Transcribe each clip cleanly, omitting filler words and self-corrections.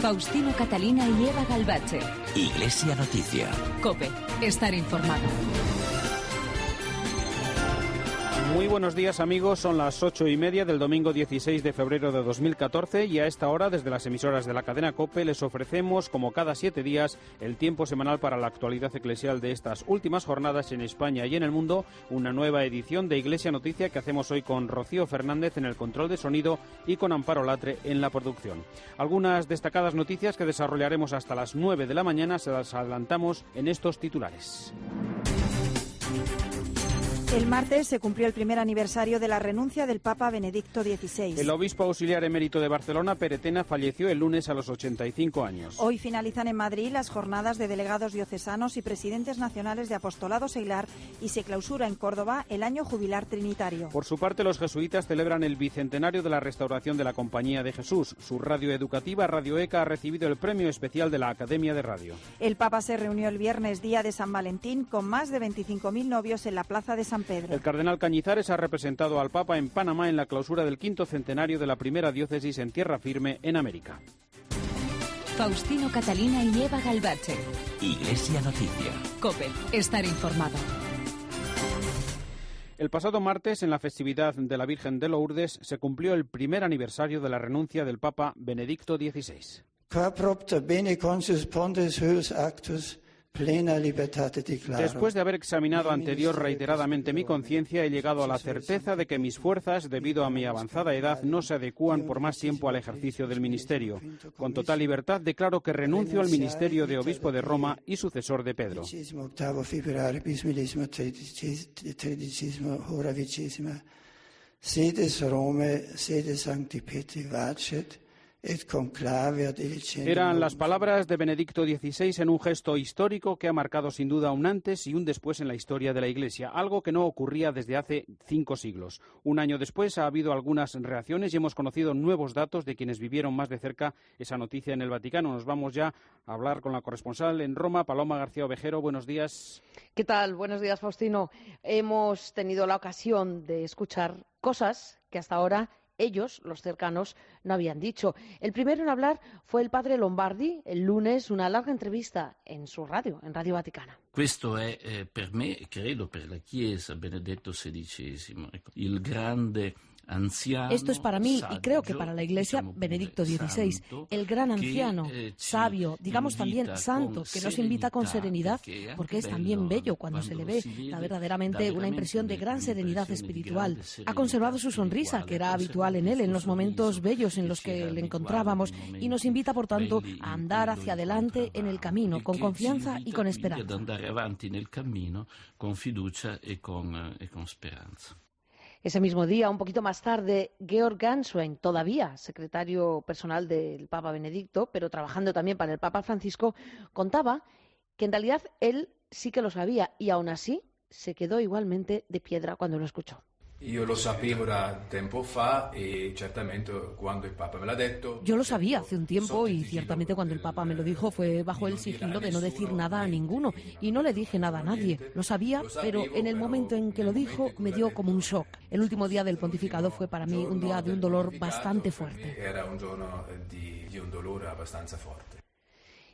Faustino Catalina y Eva Galbache. Iglesia Noticia. COPE. Estar informado. Muy buenos días, amigos, son las 8:30 del domingo 16 de febrero de 2014 y a esta hora, desde las emisoras de la cadena COPE, les ofrecemos, como cada 7 días, el tiempo semanal para la actualidad eclesial de estas últimas jornadas en España y en el mundo, una nueva edición de Iglesia Noticia que hacemos hoy con Rocío Fernández en el control de sonido y con Amparo Latre en la producción. Algunas destacadas noticias que desarrollaremos hasta las 9 de la mañana se las adelantamos en estos titulares. El martes se cumplió el primer aniversario de la renuncia del Papa Benedicto XVI. El obispo auxiliar emérito de Barcelona, Peretena, falleció el lunes a los 85 años. Hoy finalizan en Madrid las jornadas de delegados diocesanos y presidentes nacionales de apostolado seglar y se clausura en Córdoba el año jubilar trinitario. Por su parte, los jesuitas celebran el bicentenario de la restauración de la Compañía de Jesús. Su radio educativa, Radio ECA, ha recibido el premio especial de la Academia de Radio. El Papa se reunió el viernes, día de San Valentín, con más de 25.000 novios en la plaza de San Pedro. El cardenal Cañizares ha representado al Papa en Panamá en la clausura del 5º centenario de la primera diócesis en tierra firme en América. Faustino Catalina y Eva Galbache. Iglesia Noticia. COPE. Estar informado. El pasado martes, en la festividad de la Virgen de Lourdes, se cumplió el primer aniversario de la renuncia del Papa Benedicto XVI. Después de haber examinado ante Dios reiteradamente mi conciencia, he llegado a la certeza de que mis fuerzas, debido a mi avanzada edad, no se adecúan por más tiempo al ejercicio del ministerio. Con total libertad declaro que renuncio al ministerio de obispo de Roma y sucesor de Pedro. Eran las palabras de Benedicto XVI en un gesto histórico que ha marcado sin duda un antes y un después en la historia de la Iglesia, algo que no ocurría desde hace 5 siglos. Un año después ha habido algunas reacciones y hemos conocido nuevos datos de quienes vivieron más de cerca esa noticia en el Vaticano. Nos vamos ya a hablar con la corresponsal en Roma, Paloma García Ovejero. Buenos días. ¿Qué tal? Buenos días, Faustino. Hemos tenido la ocasión de escuchar cosas que hasta ahora ellos, los cercanos, no habían dicho. El primero en hablar fue el padre Lombardi, el lunes, una larga entrevista en su radio, en Radio Vaticana. Questo è per me, credo per la Chiesa, Benedetto XVI, il grande anciano. Esto es para mí y creo que para la Iglesia Benedicto XVI, el gran anciano, sabio, digamos también santo, que nos invita con serenidad, porque es también bello cuando se le ve, da verdaderamente una impresión de gran serenidad espiritual. Ha conservado su sonrisa, que era habitual en él en los momentos bellos en los que le encontrábamos, y nos invita, por tanto, a andar hacia adelante en el camino, con confianza y con esperanza. Andare avanti nel cammino con fiducia e con speranza. Ese mismo día, un poquito más tarde, Georg Ganswein, todavía secretario personal del Papa Benedicto, pero trabajando también para el Papa Francisco, contaba que en realidad él sí que lo sabía y aún así se quedó igualmente de piedra cuando lo escuchó. Io lo sapevo da tempo fa e certamente quando il Papa me l'ha detto. Yo lo sabía hace un tiempo y ciertamente cuando el Papa me lo dijo fue bajo el sigilo de no decir nada a ninguno y no le dije nada a nadie. Lo sabía, pero en el momento en que lo dijo me dio como un shock. El último día del pontificado fue para mí un día de un dolor bastante fuerte. Era un giorno di un dolore abbastanza forte.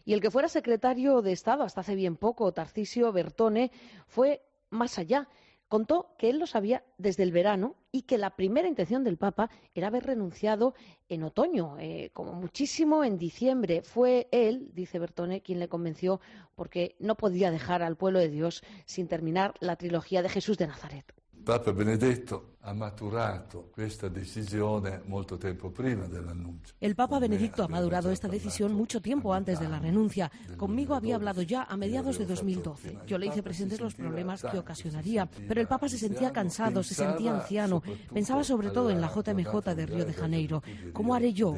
Y el que fuera secretario de Estado hasta hace bien poco, Tarcisio Bertone, fue más allá. Contó que él lo sabía desde el verano y que la primera intención del Papa era haber renunciado en otoño, como muchísimo en diciembre. Fue él, dice Bertone, quien le convenció porque no podía dejar al pueblo de Dios sin terminar la trilogía de Jesús de Nazaret. Papa Benedetto ha maturato questa decisione molto tempo prima dell'annuncio. El Papa Benedicto ha madurado esta decisión mucho tiempo antes de la renuncia. Conmigo había hablado ya a mediados de 2012. Yo le hice presentes los problemas que ocasionaría, pero el Papa se sentía cansado, se sentía anciano. Pensaba sobre todo en la JMJ de Río de Janeiro. ¿Cómo haré yo?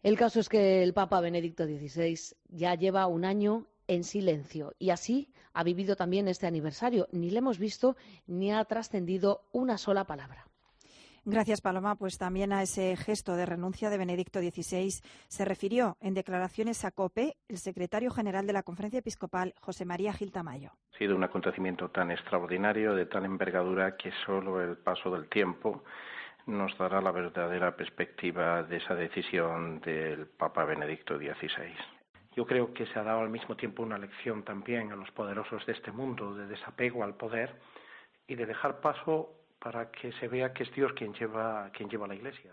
El caso es que el Papa Benedicto XVI ya lleva un año en silencio y así ha vivido también este aniversario. Ni le hemos visto ni ha trascendido una sola palabra. Gracias, Paloma. Pues también a ese gesto de renuncia de Benedicto XVI se refirió en declaraciones a COPE el secretario general de la Conferencia Episcopal, José María Gil Tamayo. Ha sido un acontecimiento tan extraordinario, de tal envergadura, que solo el paso del tiempo nos dará la verdadera perspectiva de esa decisión del Papa Benedicto XVI. Yo creo que se ha dado al mismo tiempo una lección también a los poderosos de este mundo, de desapego al poder y de dejar paso para que se vea que es Dios quien lleva la Iglesia.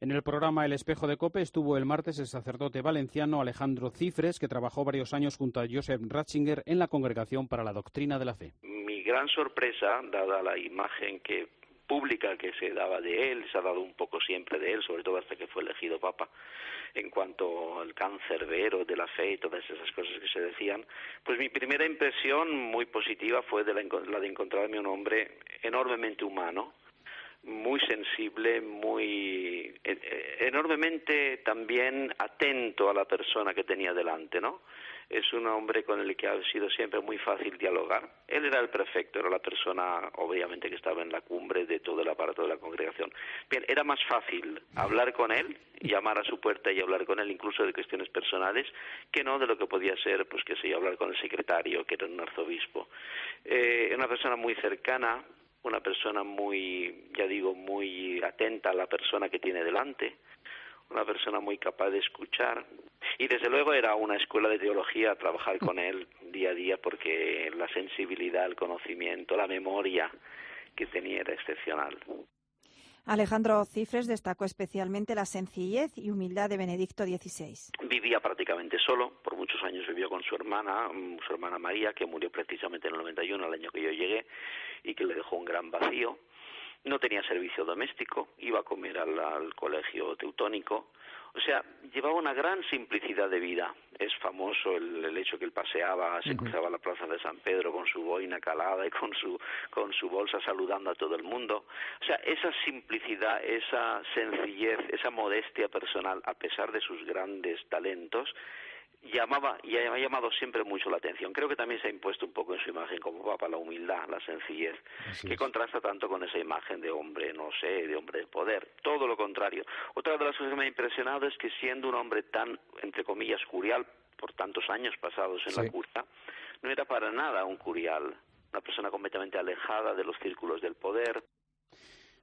En el programa El Espejo de COPE estuvo el martes el sacerdote valenciano Alejandro Cifres, que trabajó varios años junto a Joseph Ratzinger en la Congregación para la Doctrina de la Fe. Mi gran sorpresa, dada la imagen pública que se daba de él, se ha dado un poco siempre de él, sobre todo hasta que fue elegido Papa, en cuanto al cancerbero de la fe y todas esas cosas que se decían, pues mi primera impresión muy positiva fue la de encontrarme un hombre enormemente humano, muy sensible, muy enormemente también atento a la persona que tenía delante, ¿no? Es un hombre con el que ha sido siempre muy fácil dialogar. Él era el prefecto, era la persona, obviamente, que estaba en la cumbre de todo el aparato de la congregación. Bien, era más fácil hablar con él, llamar a su puerta y hablar con él, incluso de cuestiones personales, que no de lo que podía ser, pues qué sé yo, hablar con el secretario, que era un arzobispo. Una persona muy cercana, una persona muy, ya digo, muy atenta a la persona que tiene delante, una persona muy capaz de escuchar, y desde luego era una escuela de teología trabajar con él día a día, porque la sensibilidad, el conocimiento, la memoria que tenía era excepcional. Alejandro Cifres destacó especialmente la sencillez y humildad de Benedicto XVI. Vivía prácticamente solo, por muchos años vivió con su hermana María, que murió precisamente en el 91, el año que yo llegué, y que le dejó un gran vacío. No tenía servicio doméstico, iba a comer al colegio teutónico. O sea, llevaba una gran simplicidad de vida. Es famoso el hecho que él paseaba, se cruzaba la plaza de San Pedro con su boina calada y con su bolsa saludando a todo el mundo. O sea, esa simplicidad, esa sencillez, esa modestia personal, a pesar de sus grandes talentos, llamaba y ha llamado siempre mucho la atención. Creo que también se ha impuesto un poco en su imagen como Papa la humildad, la sencillez, que contrasta tanto con esa imagen de hombre, no sé, de hombre de poder. Todo lo contrario. Otra de las cosas que me ha impresionado es que siendo un hombre tan, entre comillas, curial, por tantos años pasados en la curta, no era para nada un curial, una persona completamente alejada de los círculos del poder.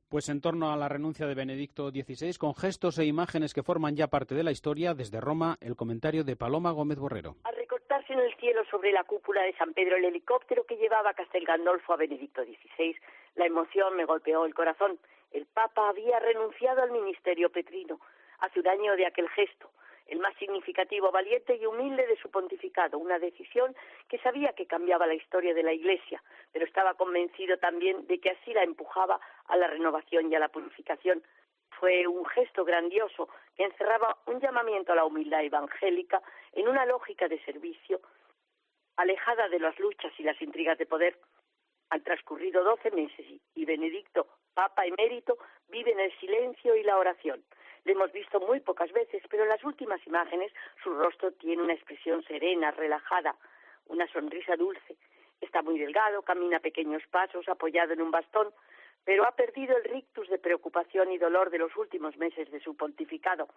Pues en torno a la renuncia de Benedicto XVI, con gestos e imágenes que forman ya parte de la historia, desde Roma, el comentario de Paloma Gómez Borrero. Al recortarse en el cielo sobre la cúpula de San Pedro el helicóptero que llevaba a Castel Gandolfo a Benedicto XVI, la emoción me golpeó el corazón. El Papa había renunciado al ministerio petrino hace un año de aquel gesto, el más significativo, valiente y humilde de su pontificado, una decisión que sabía que cambiaba la historia de la Iglesia, pero estaba convencido también de que así la empujaba a la renovación y a la purificación. Fue un gesto grandioso que encerraba un llamamiento a la humildad evangélica en una lógica de servicio, alejada de las luchas y las intrigas de poder. Han transcurrido 12 meses y Benedicto, Papa emérito, vive en el silencio y la oración. Le hemos visto muy pocas veces, pero en las últimas imágenes su rostro tiene una expresión serena, relajada, una sonrisa dulce. Está muy delgado, camina a pequeños pasos, apoyado en un bastón, pero ha perdido el rictus de preocupación y dolor de los últimos meses de su pontificado.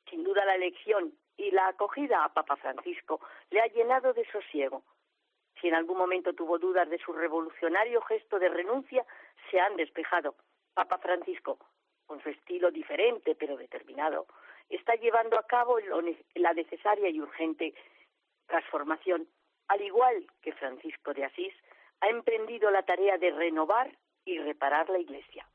Sin duda la elección y la acogida a Papa Francisco le ha llenado de sosiego. Si en algún momento tuvo dudas de su revolucionario gesto de renuncia, se han despejado. Papa Francisco, con su estilo diferente pero determinado, está llevando a cabo la necesaria y urgente transformación. Al igual que Francisco de Asís, ha emprendido la tarea de renovar y reparar la Iglesia.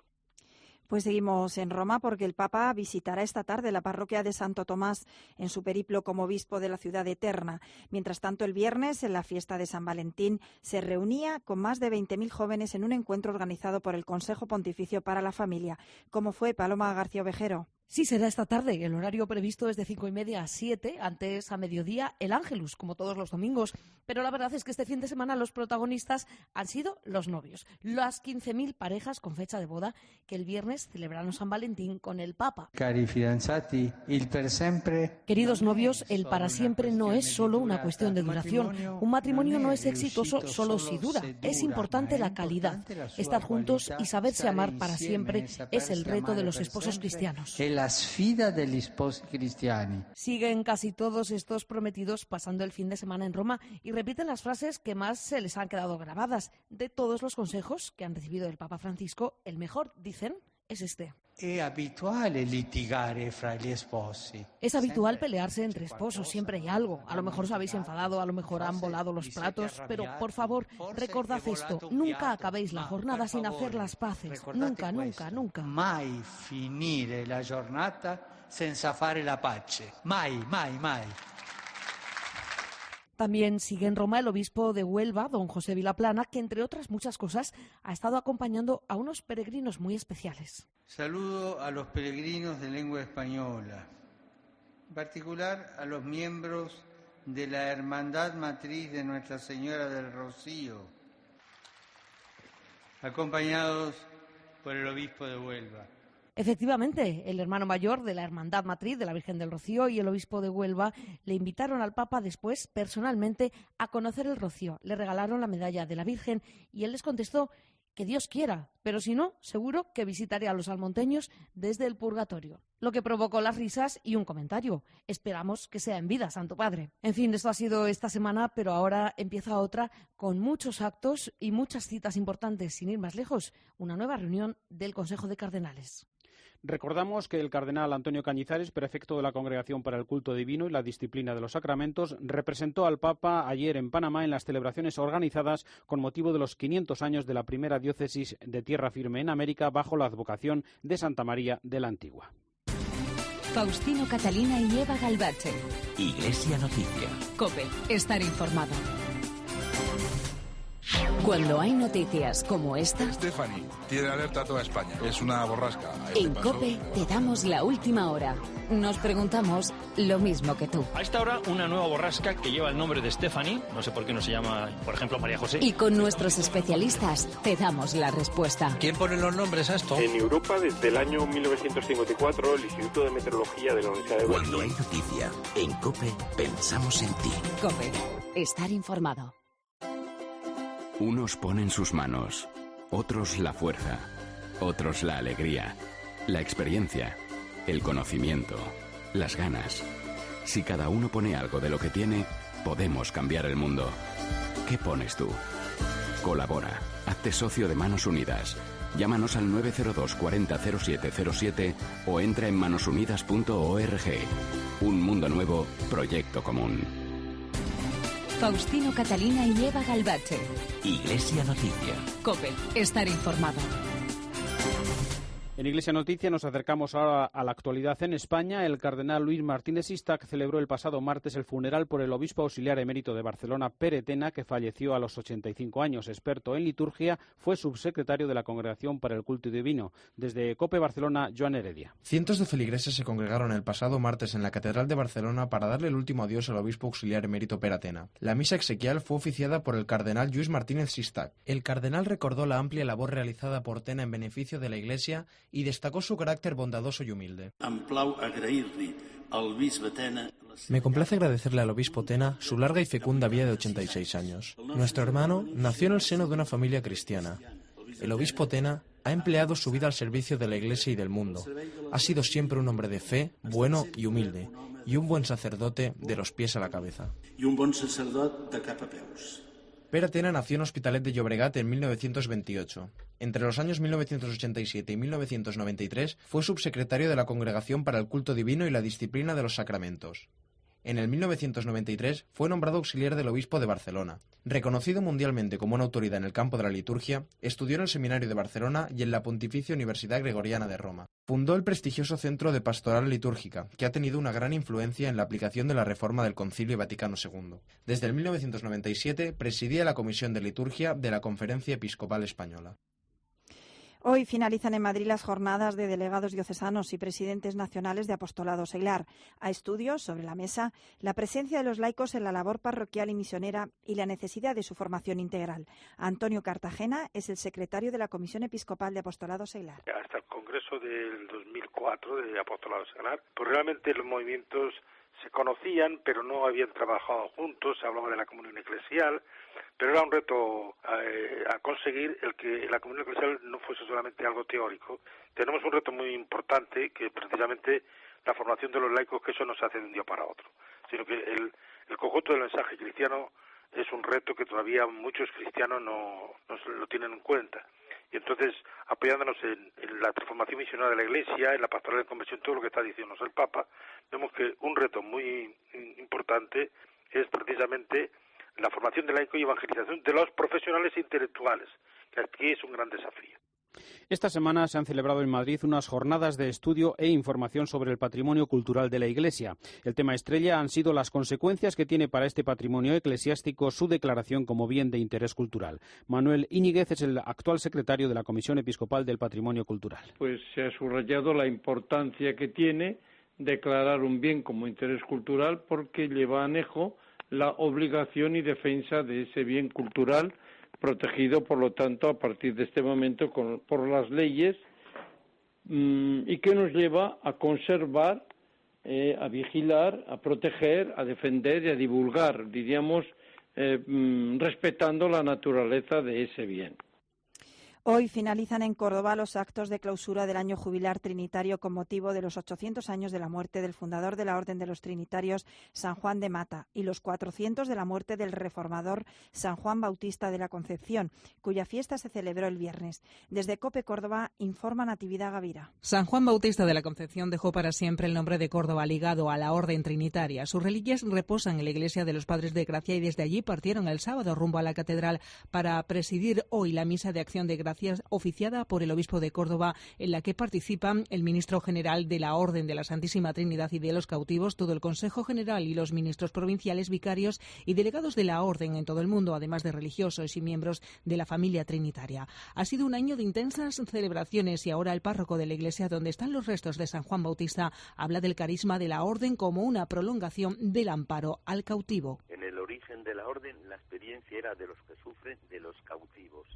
Pues seguimos en Roma porque el Papa visitará esta tarde la parroquia de Santo Tomás en su periplo como obispo de la ciudad eterna. Mientras tanto, el viernes, en la fiesta de San Valentín, se reunía con más de 20.000 jóvenes en un encuentro organizado por el Consejo Pontificio para la Familia. ¿Cómo fue, Paloma García Ovejero? Sí, será esta tarde. El horario previsto es de 5:30 a 7, antes a mediodía el Ángelus, como todos los domingos. Pero la verdad es que este fin de semana los protagonistas han sido los novios, las 15.000 parejas con fecha de boda que el viernes celebraron San Valentín con el Papa. Cari fidanzati, il per sempre. Queridos novios, el para siempre no es solo una cuestión de duración. Un matrimonio no es exitoso solo si dura. Es importante la calidad. Estar juntos y saberse amar para siempre es el reto de los esposos cristianos. La sfida degli sposi cristiani. Siguen casi todos estos prometidos pasando el fin de semana en Roma y repiten las frases que más se les han quedado grabadas. De todos los consejos que han recibido del Papa Francisco, el mejor, dicen, es este. Es habitual litigare fra gli sposi. Es habitual pelearse entre esposos, siempre hay algo. A lo mejor os habéis enfadado, a lo mejor han volado los platos, pero por favor, recordad esto, nunca acabéis la jornada sin hacer las paces. Nunca, nunca, nunca. Mai finire la giornata senza fare la pace. Mai, mai, mai. También sigue en Roma el obispo de Huelva, don José Vilaplana, que entre otras muchas cosas ha estado acompañando a unos peregrinos muy especiales. Saludo a los peregrinos de lengua española, en particular a los miembros de la Hermandad Matriz de Nuestra Señora del Rocío, acompañados por el obispo de Huelva. Efectivamente, el hermano mayor de la Hermandad Matriz de la Virgen del Rocío y el obispo de Huelva le invitaron al Papa después, personalmente, a conocer el Rocío. Le regalaron la medalla de la Virgen y él les contestó que Dios quiera, pero si no, seguro que visitaré a los almonteños desde el purgatorio. Lo que provocó las risas y un comentario. Esperamos que sea en vida, Santo Padre. En fin, esto ha sido esta semana, pero ahora empieza otra con muchos actos y muchas citas importantes. Sin ir más lejos, una nueva reunión del Consejo de Cardenales. Recordamos que el cardenal Antonio Cañizares, prefecto de la Congregación para el Culto Divino y la Disciplina de los Sacramentos, representó al Papa ayer en Panamá en las celebraciones organizadas con motivo de los 500 años de la primera diócesis de tierra firme en América bajo la advocación de Santa María de la Antigua. Faustino Catalina y Eva Galbache. Iglesia Noticia. COPE. Estar informado. Cuando hay noticias como esta, Stephanie tiene alerta a toda España. Es una borrasca. En COPE te damos la última hora. Nos preguntamos lo mismo que tú. A esta hora, una nueva borrasca que lleva el nombre de Stephanie. No sé por qué no se llama, por ejemplo, María José. Y con nuestros especialistas te damos la respuesta. ¿Quién pone los nombres a esto? En Europa, desde el año 1954, el Instituto de Meteorología de la Universidad de Berlín. Cuando hay noticia, en COPE pensamos en ti. COPE. Estar informado. Unos ponen sus manos, otros la fuerza, otros la alegría, la experiencia, el conocimiento, las ganas. Si cada uno pone algo de lo que tiene, podemos cambiar el mundo. ¿Qué pones tú? Colabora. Hazte socio de Manos Unidas. Llámanos al 902 40 0707 o entra en manosunidas.org. Un mundo nuevo, proyecto común. Faustino Catalina y Eva Galbache. Iglesia Noticia. COPE. Estar informado. En Iglesia Noticia nos acercamos ahora a la actualidad en España. El cardenal Luis Martínez Sistac celebró el pasado martes el funeral por el obispo auxiliar emérito de Barcelona, Pere Tena, que falleció a los 85 años. Experto en liturgia, fue subsecretario de la Congregación para el Culto Divino. Desde COPE Barcelona, Joan Heredia. Cientos de feligreses se congregaron el pasado martes en la Catedral de Barcelona para darle el último adiós al obispo auxiliar emérito Pere Tena. La misa exequial fue oficiada por el cardenal Luis Martínez Sistac. El cardenal recordó la amplia labor realizada por Tena en beneficio de la Iglesia y destacó su carácter bondadoso y humilde. Me complace agradecerle al obispo Tena su larga y fecunda vida de 86 años. Nuestro hermano nació en el seno de una familia cristiana. El obispo Tena ha empleado su vida al servicio de la Iglesia y del mundo. Ha sido siempre un hombre de fe, bueno y humilde, y un buen sacerdote de los pies a la cabeza. Pere Tena nació en Hospitalet de Llobregat en 1928. Entre los años 1987 y 1993 fue subsecretario de la Congregación para el Culto Divino y la Disciplina de los Sacramentos. En el 1993 fue nombrado auxiliar del obispo de Barcelona. Reconocido mundialmente como una autoridad en el campo de la liturgia, estudió en el Seminario de Barcelona y en la Pontificia Universidad Gregoriana de Roma. Fundó el prestigioso Centro de Pastoral Litúrgica, que ha tenido una gran influencia en la aplicación de la reforma del Concilio Vaticano II. Desde el 1997 presidía la Comisión de Liturgia de la Conferencia Episcopal Española. Hoy finalizan en Madrid las jornadas de delegados diocesanos y presidentes nacionales de apostolado seglar. A estudios sobre la mesa la presencia de los laicos en la labor parroquial y misionera y la necesidad de su formación integral. Antonio Cartagena es el secretario de la Comisión Episcopal de Apostolado Seglar. Hasta el Congreso del 2004 de Apostolado Seglar, pues realmente los movimientos se conocían, pero no habían trabajado juntos, se hablaba de la comunión eclesial, pero era un reto a conseguir el que la comunión eclesial no fuese solamente algo teórico. Tenemos un reto muy importante, que precisamente la formación de los laicos, que eso no se hace de un día para otro, sino que el conjunto del mensaje cristiano es un reto que todavía muchos cristianos no lo tienen en cuenta. Y entonces, apoyándonos en la transformación misionera de la Iglesia, en la pastoral de conversión, todo lo que está diciéndonos el Papa, vemos que un reto muy importante es precisamente la formación de laico y evangelización de los profesionales e intelectuales, que aquí es un gran desafío. Esta semana se han celebrado en Madrid unas jornadas de estudio e información sobre el patrimonio cultural de la Iglesia. El tema estrella han sido las consecuencias que tiene para este patrimonio eclesiástico su declaración como bien de interés cultural. Manuel Íñiguez es el actual secretario de la Comisión Episcopal del Patrimonio Cultural. Pues se ha subrayado la importancia que tiene declarar un bien como interés cultural porque lleva anejo la obligación y defensa de ese bien cultural protegido, por lo tanto, a partir de este momento por las leyes y que nos lleva a conservar, a vigilar, a proteger, a defender y a divulgar, diríamos, respetando la naturaleza de ese bien. Hoy finalizan en Córdoba los actos de clausura del año jubilar trinitario con motivo de los 800 años de la muerte del fundador de la Orden de los Trinitarios, San Juan de Mata, y los 400 de la muerte del reformador San Juan Bautista de la Concepción, cuya fiesta se celebró el viernes. Desde COPE Córdoba informa Natividad Gavira. San Juan Bautista de la Concepción dejó para siempre el nombre de Córdoba ligado a la Orden Trinitaria. Sus reliquias reposan en la Iglesia de los Padres de Gracia y desde allí partieron el sábado rumbo a la Catedral para presidir hoy la misa de acción de gracias oficiada por el obispo de Córdoba, en la que participan el ministro general de la Orden de la Santísima Trinidad y de los Cautivos, todo el Consejo General y los ministros provinciales, vicarios y delegados de la Orden en todo el mundo, además de religiosos y miembros de la familia trinitaria. Ha sido un año de intensas celebraciones y ahora el párroco de la iglesia donde están los restos de San Juan Bautista habla del carisma de la Orden como una prolongación del amparo al cautivo. En el origen de la Orden la experiencia era de los que sufren, de los cautivos.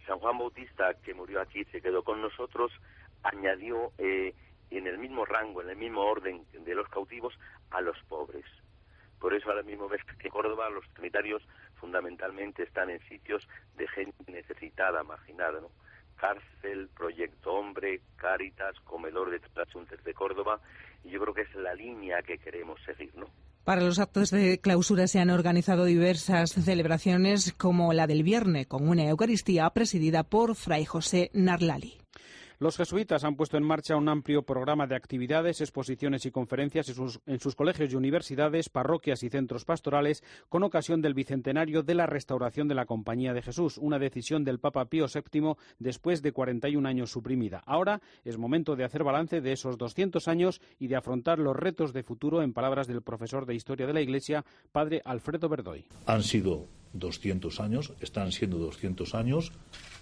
San Juan Bautista, que murió aquí, se quedó con nosotros, añadió en el mismo rango, en el mismo orden de los cautivos, a los pobres. Por eso ahora mismo ves que en Córdoba los trinitarios fundamentalmente están en sitios de gente necesitada, marginada, ¿no? Cárcel, Proyecto Hombre, Cáritas, Comedor de Trasuntes de Córdoba, y yo creo que es la línea que queremos seguir, ¿no? Para los actos de clausura se han organizado diversas celebraciones como la del viernes, con una Eucaristía presidida por Fray José Narlali. Los jesuitas han puesto en marcha un amplio programa de actividades, exposiciones y conferencias en sus colegios y universidades, parroquias y centros pastorales con ocasión del bicentenario de la restauración de la Compañía de Jesús, una decisión del Papa Pío VII después de 41 años suprimida. Ahora es momento de hacer balance de esos 200 años y de afrontar los retos de futuro, en palabras del profesor de Historia de la Iglesia, padre Alfredo Verdoy. Han sido 200 años, están siendo 200 años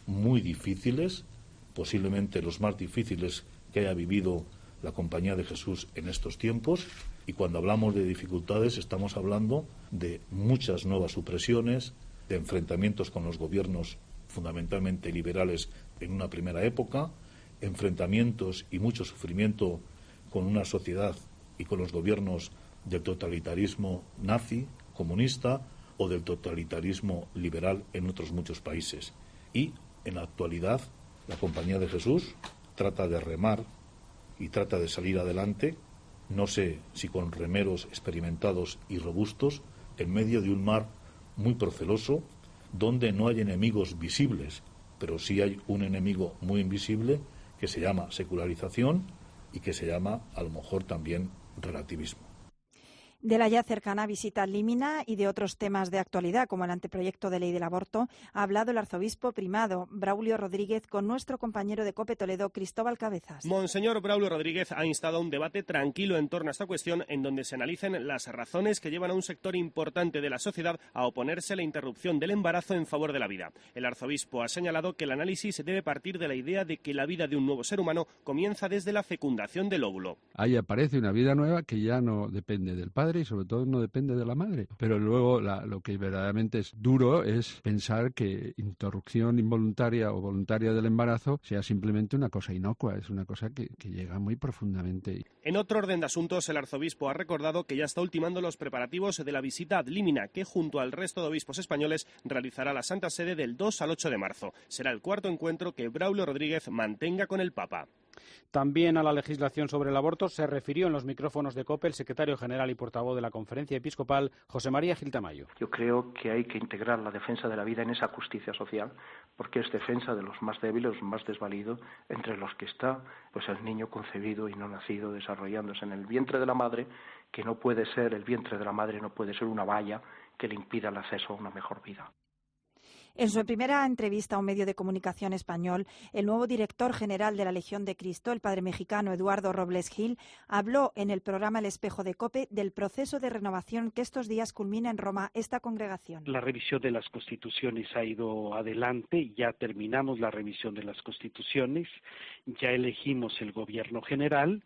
muy difíciles, posiblemente los más difíciles que haya vivido la Compañía de Jesús en estos tiempos, y cuando hablamos de dificultades estamos hablando de muchas nuevas supresiones, de enfrentamientos con los gobiernos fundamentalmente liberales en una primera época, enfrentamientos y mucho sufrimiento con una sociedad y con los gobiernos del totalitarismo nazi, comunista o del totalitarismo liberal en otros muchos países. Y en la actualidad la Compañía de Jesús trata de remar y trata de salir adelante, no sé si con remeros experimentados y robustos, en medio de un mar muy proceloso, donde no hay enemigos visibles, pero sí hay un enemigo muy invisible que se llama secularización y que se llama, a lo mejor, también relativismo. De la ya cercana visita a Límina y de otros temas de actualidad, como el anteproyecto de ley del aborto, ha hablado el arzobispo primado Braulio Rodríguez con nuestro compañero de COPE Toledo, Cristóbal Cabezas. Monseñor Braulio Rodríguez ha instado a un debate tranquilo en torno a esta cuestión, en donde se analicen las razones que llevan a un sector importante de la sociedad a oponerse a la interrupción del embarazo en favor de la vida. El arzobispo ha señalado que el análisis debe partir de la idea de que la vida de un nuevo ser humano comienza desde la fecundación del óvulo. Ahí aparece una vida nueva que ya no depende del padre y sobre todo no depende de la madre. Pero luego lo que verdaderamente es duro es pensar que interrupción involuntaria o voluntaria del embarazo sea simplemente una cosa inocua, es una cosa que llega muy profundamente. En otro orden de asuntos, el arzobispo ha recordado que ya está ultimando los preparativos de la visita ad Límina, que junto al resto de obispos españoles realizará la Santa Sede del 2 al 8 de marzo. Será el cuarto encuentro que Braulio Rodríguez mantenga con el Papa. También a la legislación sobre el aborto se refirió en los micrófonos de COPE el secretario general y portavoz de la Conferencia Episcopal, José María Gil Tamayo. Yo creo que hay que integrar la defensa de la vida en esa justicia social, porque es defensa de los más débiles, los más desvalidos, entre los que está pues el niño concebido y no nacido, desarrollándose en el vientre de la madre, que no puede ser, el vientre de la madre no puede ser una valla que le impida el acceso a una mejor vida. En su primera entrevista a un medio de comunicación español, el nuevo director general de la Legión de Cristo, el padre mexicano Eduardo Robles Gil, habló en el programa El Espejo de COPE del proceso de renovación que estos días culmina en Roma esta congregación. La revisión de las constituciones ha ido adelante, ya terminamos la revisión de las constituciones, ya elegimos el gobierno general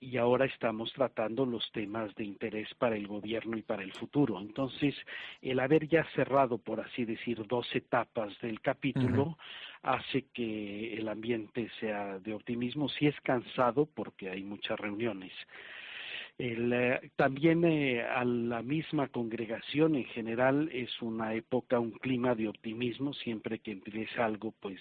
y ahora estamos tratando los temas de interés para el gobierno y para el futuro. Entonces, el haber ya cerrado, por así decir, 2 etapas del capítulo, hace que el ambiente sea de optimismo. Sí es cansado porque hay muchas reuniones. También a la misma congregación en general es una época, un clima de optimismo. Siempre que empieza algo, pues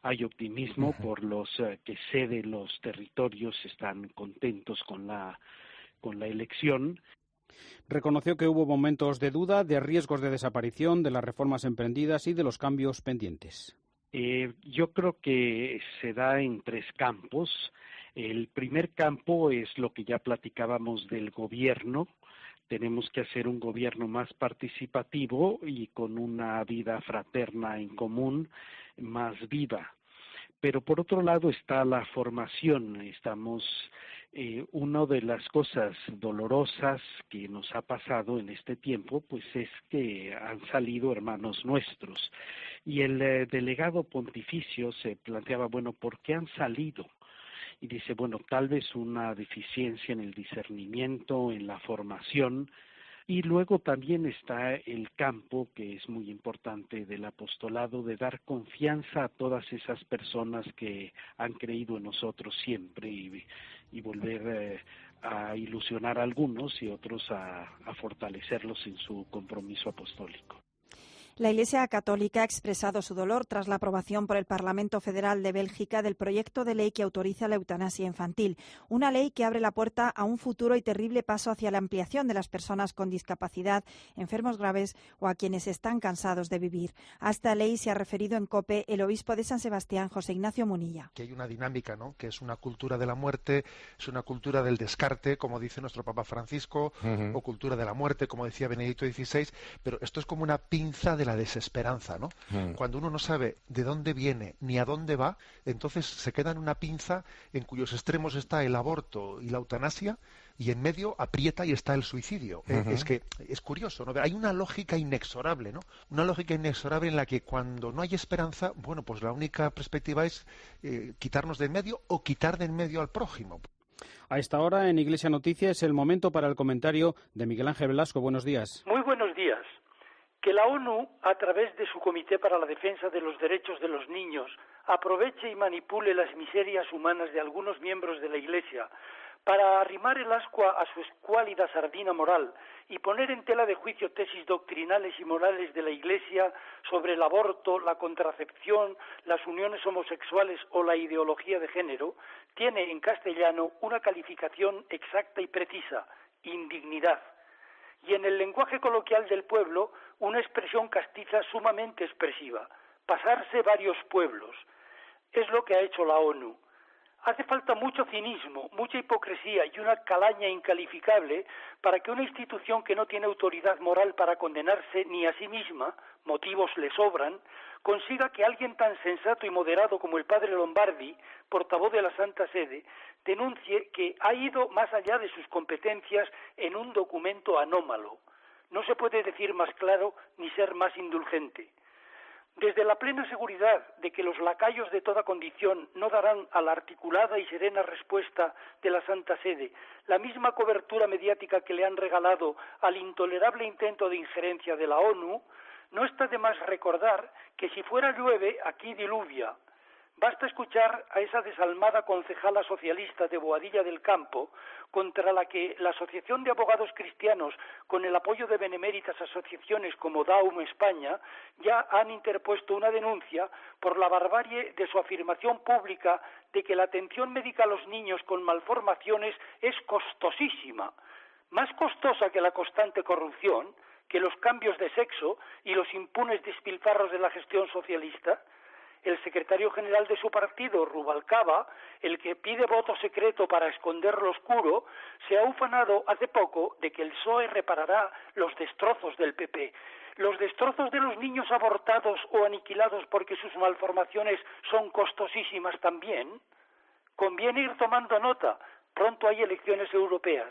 hay optimismo por los que ceden los territorios, están contentos con la elección. Reconoció que hubo momentos de duda, de riesgos de desaparición, de las reformas emprendidas y de los cambios pendientes. Yo creo que se da en 3 campos. El primer campo es lo que ya platicábamos del gobierno. Tenemos que hacer un gobierno más participativo y con una vida fraterna en común más viva. Pero por otro lado está la formación. Una de las cosas dolorosas que nos ha pasado en este tiempo, pues es que han salido hermanos nuestros. Y el delegado pontificio se planteaba, bueno, ¿por qué han salido? Y dice, bueno, tal vez una deficiencia en el discernimiento, en la formación. Y luego también está el campo, que es muy importante, del apostolado, de dar confianza a todas esas personas que han creído en nosotros siempre y volver a ilusionar a algunos y otros a fortalecerlos en su compromiso apostólico. La Iglesia Católica ha expresado su dolor tras la aprobación por el Parlamento Federal de Bélgica del proyecto de ley que autoriza la eutanasia infantil, una ley que abre la puerta a un futuro y terrible paso hacia la ampliación de las personas con discapacidad, enfermos graves o a quienes están cansados de vivir. A esta ley se ha referido en COPE el obispo de San Sebastián, José Ignacio Munilla. Que hay una dinámica, ¿no?, que es una cultura de la muerte, es una cultura del descarte, como dice nuestro Papa Francisco, o cultura de la muerte, como decía Benedicto XVI, pero esto es como una pinza de la desesperanza, ¿no? Cuando uno no sabe de dónde viene ni a dónde va, entonces se queda en una pinza en cuyos extremos está el aborto y la eutanasia, y en medio aprieta y está el suicidio. Es que es curioso, ¿no? Hay una lógica inexorable, ¿no? Una lógica inexorable en la que cuando no hay esperanza, bueno, pues la única perspectiva es quitarnos de en medio o quitar de en medio al prójimo. A esta hora en Iglesia Noticia es el momento para el comentario de Miguel Ángel Velasco. Buenos días. Muy buenos días. Que la ONU, a través de su Comité para la Defensa de los Derechos de los Niños, aproveche y manipule las miserias humanas de algunos miembros de la Iglesia para arrimar el ascua a su escuálida sardina moral y poner en tela de juicio tesis doctrinales y morales de la Iglesia sobre el aborto, la contracepción, las uniones homosexuales o la ideología de género, tiene en castellano una calificación exacta y precisa: indignidad. Y en el lenguaje coloquial del pueblo, una expresión castiza sumamente expresiva: pasarse varios pueblos. Es lo que ha hecho la ONU. Hace falta mucho cinismo, mucha hipocresía y una calaña incalificable para que una institución que no tiene autoridad moral para condenarse ni a sí misma, motivos le sobran, consiga que alguien tan sensato y moderado como el padre Lombardi, portavoz de la Santa Sede, denuncie que ha ido más allá de sus competencias en un documento anómalo. No se puede decir más claro ni ser más indulgente. Desde la plena seguridad de que los lacayos de toda condición no darán a la articulada y serena respuesta de la Santa Sede la misma cobertura mediática que le han regalado al intolerable intento de injerencia de la ONU, no está de más recordar que si fuera llueve, aquí diluvia. Basta escuchar a esa desalmada concejala socialista de Boadilla del Campo, contra la que la Asociación de Abogados Cristianos, con el apoyo de beneméritas asociaciones como DAUM España, ya han interpuesto una denuncia por la barbarie de su afirmación pública de que la atención médica a los niños con malformaciones es costosísima, más costosa que la constante corrupción, que los cambios de sexo y los impunes despilfarros de la gestión socialista. El secretario general de su partido, Rubalcaba, el que pide voto secreto para esconder lo oscuro, se ha ufanado hace poco de que el PSOE reparará los destrozos del PP. Los destrozos de los niños abortados o aniquilados porque sus malformaciones son costosísimas también. Conviene ir tomando nota. Pronto hay elecciones europeas.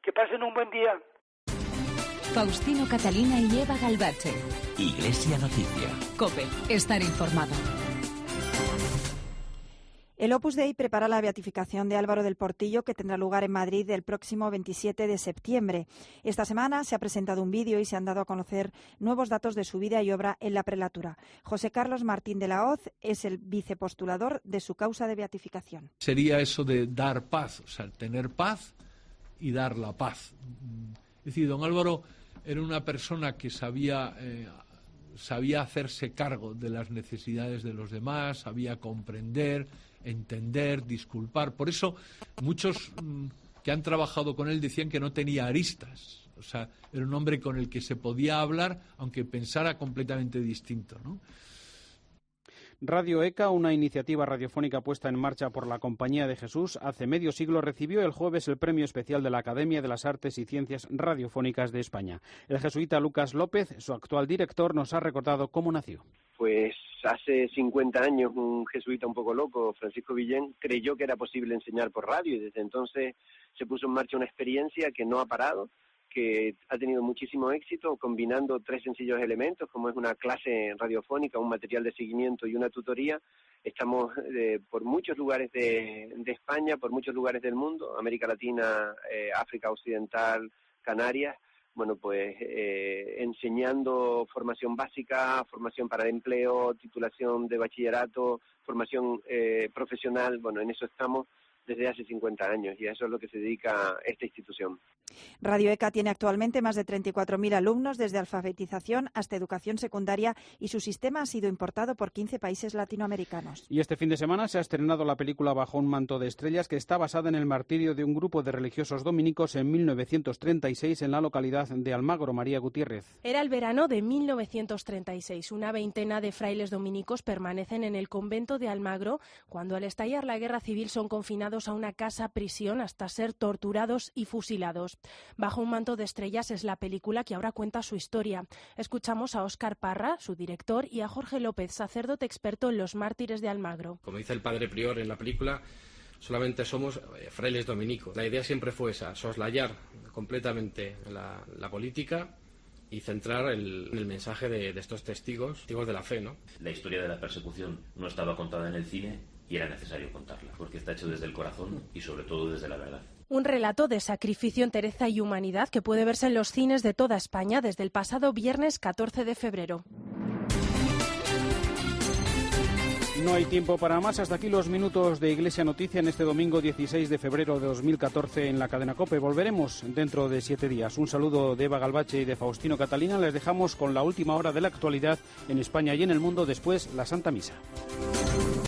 Que pasen un buen día. Faustino Catalina y Eva Galvache. Iglesia Noticia. COPE. Estar informado. El Opus Dei prepara la beatificación de Álvaro del Portillo, que tendrá lugar en Madrid el próximo 27 de septiembre. Esta semana se ha presentado un vídeo y se han dado a conocer nuevos datos de su vida y obra en la prelatura. José Carlos Martín de la Hoz es el vicepostulador de su causa de beatificación. Sería eso de dar paz, o sea, tener paz y dar la paz. Es decir, don Álvaro era una persona que sabía hacerse cargo de las necesidades de los demás, sabía comprender, entender, disculpar. Por eso muchos que han trabajado con él decían que no tenía aristas. O sea, era un hombre con el que se podía hablar, aunque pensara completamente distinto, ¿no? Radio ECA, una iniciativa radiofónica puesta en marcha por la Compañía de Jesús hace medio siglo, recibió el jueves el premio especial de la Academia de las Artes y Ciencias Radiofónicas de España. El jesuita Lucas López, su actual director, nos ha recordado cómo nació. Pues hace 50 años un jesuita un poco loco, Francisco Villén, creyó que era posible enseñar por radio y desde entonces se puso en marcha una experiencia que no ha parado, que ha tenido muchísimo éxito combinando tres sencillos elementos, como es una clase radiofónica, un material de seguimiento y una tutoría. Estamos por muchos lugares de España, por muchos lugares del mundo, América Latina, África Occidental, Canarias, bueno, pues enseñando formación básica, formación para el empleo, titulación de bachillerato, formación profesional. Bueno, en eso estamos desde hace 50 años y a eso es lo que se dedica esta institución. Radio ECA tiene actualmente más de 34.000 alumnos, desde alfabetización hasta educación secundaria, y su sistema ha sido importado por 15 países latinoamericanos. Y este fin de semana se ha estrenado la película Bajo un manto de estrellas, que está basada en el martirio de un grupo de religiosos dominicos en 1936 en la localidad de Almagro. María Gutiérrez. Era el verano de 1936. Una veintena de frailes dominicos permanecen en el convento de Almagro cuando, al estallar la guerra civil, son confinados a una casa-prisión hasta ser torturados y fusilados. Bajo un manto de estrellas es la película que ahora cuenta su historia. Escuchamos a Óscar Parra, su director, y a Jorge López, sacerdote experto en los mártires de Almagro. Como dice el padre prior en la película, solamente somos frailes dominicos. La idea siempre fue esa, soslayar completamente la política y centrar el mensaje de estos testigos de la fe, ¿no? La historia de la persecución no estaba contada en el cine y era necesario contarla, porque está hecho desde el corazón y sobre todo desde la verdad. Un relato de sacrificio, entereza y humanidad que puede verse en los cines de toda España desde el pasado viernes 14 de febrero. No hay tiempo para más. Hasta aquí los minutos de Iglesia Noticia en este domingo 16 de febrero de 2014 en la cadena COPE. Volveremos dentro de 7 días. Un saludo de Eva Galvache y de Faustino Catalina. Les dejamos con la última hora de la actualidad en España y en el mundo, después la Santa Misa.